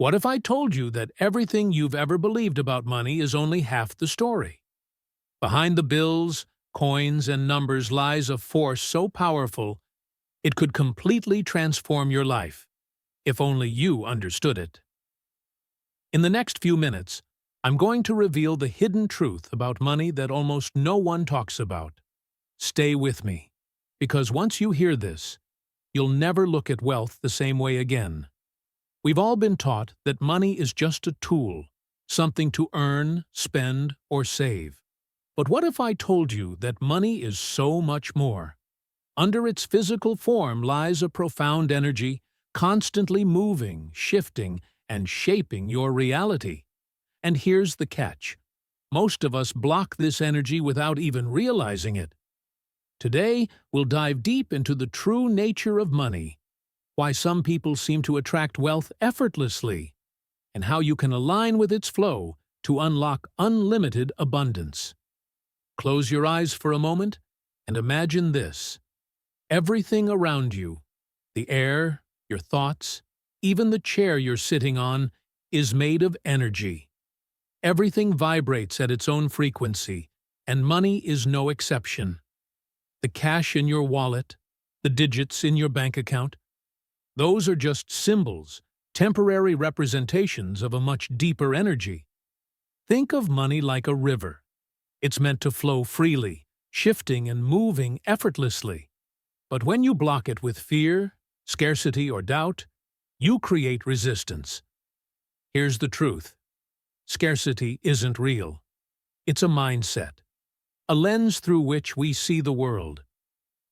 What if I told you that everything you've ever believed about money is only half the story? Behind the bills, coins, and numbers lies a force so powerful it could completely transform your life, if only you understood it. In the next few minutes, I'm going to reveal the hidden truth about money that almost no one talks about. Stay with me, because once you hear this, you'll never look at wealth the same way again. We've all been taught that money is just a tool, something to earn, spend, or save. But what if I told you that money is so much more? Under its physical form lies a profound energy, constantly moving, shifting, and shaping your reality. And here's the catch. Most of us block this energy without even realizing it. Today, we'll dive deep into the true nature of money, why some people seem to attract wealth effortlessly, and how you can align with its flow to unlock unlimited abundance. Close your eyes for a moment and imagine this. Everything around you, the air, your thoughts, even the chair you're sitting on, is made of energy. Everything vibrates at its own frequency, and money is no exception. The cash in your wallet, the digits in your bank account, those are just symbols, temporary representations of a much deeper energy. Think of money like a river. It's meant to flow freely, shifting and moving effortlessly. But when you block it with fear, scarcity, or doubt, you create resistance. Here's the truth. Scarcity isn't real. It's a mindset, a lens through which we see the world.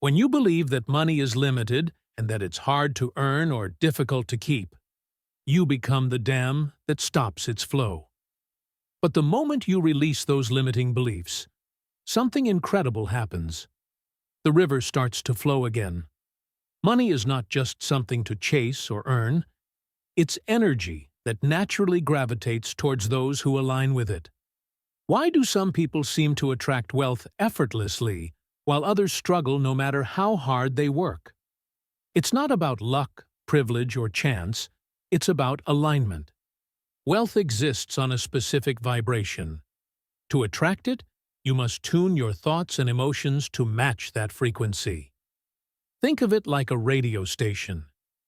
When you believe that money is limited and that it's hard to earn or difficult to keep, you become the dam that stops its flow. But the moment you release those limiting beliefs, something incredible happens. The river starts to flow again. Money is not just something to chase or earn. It's energy that naturally gravitates towards those who align with it. Why do some people seem to attract wealth effortlessly, while others struggle no matter how hard they work? It's not about luck, privilege, or chance. It's about alignment. Wealth exists on a specific vibration. To attract it, you must tune your thoughts and emotions to match that frequency. Think of it like a radio station.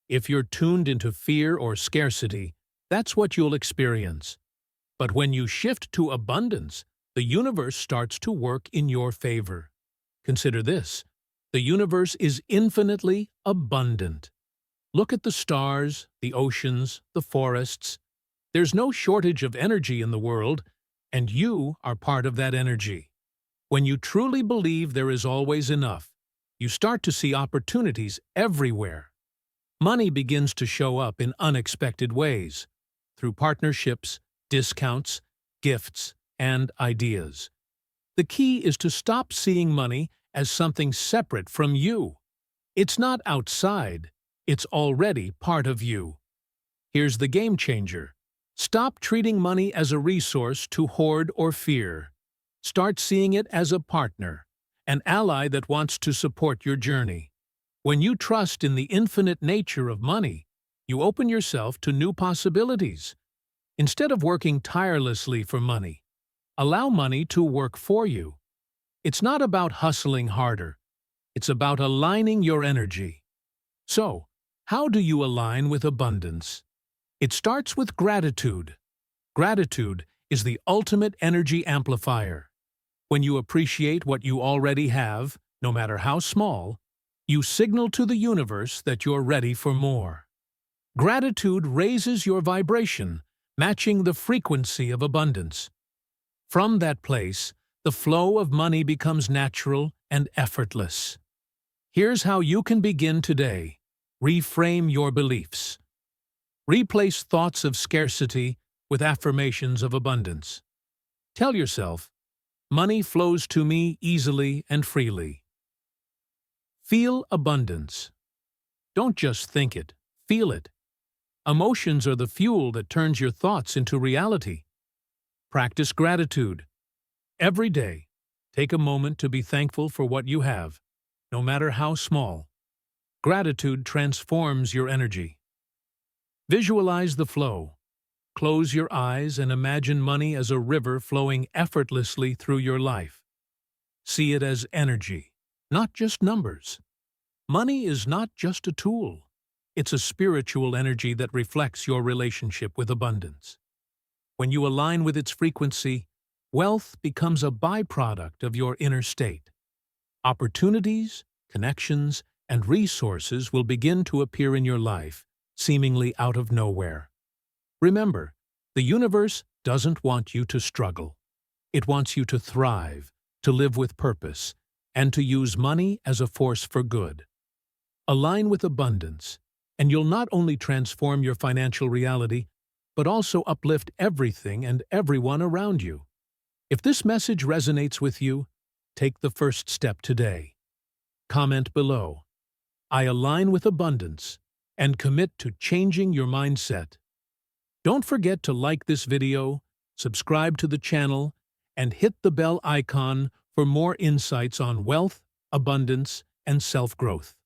If you're tuned into fear or scarcity, that's what you'll experience. But when you shift to abundance, the universe starts to work in your favor. Consider this. The universe is infinitely abundant. Look at the stars, the oceans, the forests. There's no shortage of energy in the world, and you are part of that energy. When you truly believe there is always enough, you start to see opportunities everywhere. Money begins to show up in unexpected ways, through partnerships, discounts, gifts, and ideas. The key is to stop seeing money as something separate from you. It's not outside, it's already part of you. Here's the game changer. Stop treating money as a resource to hoard or fear. Start seeing it as a partner, an ally that wants to support your journey. When you trust in the infinite nature of money, you open yourself to new possibilities. Instead of working tirelessly for money, allow money to work for you. It's not about hustling harder. It's about aligning your energy. So, how do you align with abundance? It starts with gratitude. Gratitude is the ultimate energy amplifier. When you appreciate what you already have, no matter how small, you signal to the universe that you're ready for more. Gratitude raises your vibration, matching the frequency of abundance. From that place, the flow of money becomes natural and effortless. Here's how you can begin today. Reframe your beliefs. Replace thoughts of scarcity with affirmations of abundance. Tell yourself, money flows to me easily and freely. Feel abundance. Don't just think it, feel it. Emotions are the fuel that turns your thoughts into reality. Practice gratitude. Every day, take a moment to be thankful for what you have, no matter how small. Gratitude transforms your energy. Visualize the flow. Close your eyes and imagine money as a river flowing effortlessly through your life. See it as energy, not just numbers. Money is not just a tool. It's a spiritual energy that reflects your relationship with abundance. When you align with its frequency, wealth becomes a byproduct of your inner state. Opportunities, connections, and resources will begin to appear in your life, seemingly out of nowhere. Remember, the universe doesn't want you to struggle. It wants you to thrive, to live with purpose, and to use money as a force for good. Align with abundance, and you'll not only transform your financial reality, but also uplift everything and everyone around you. If this message resonates with you, take the first step today. Comment below, "I align with abundance," and commit to changing your mindset. Don't forget to like this video, subscribe to the channel, and hit the bell icon for more insights on wealth, abundance, and self-growth.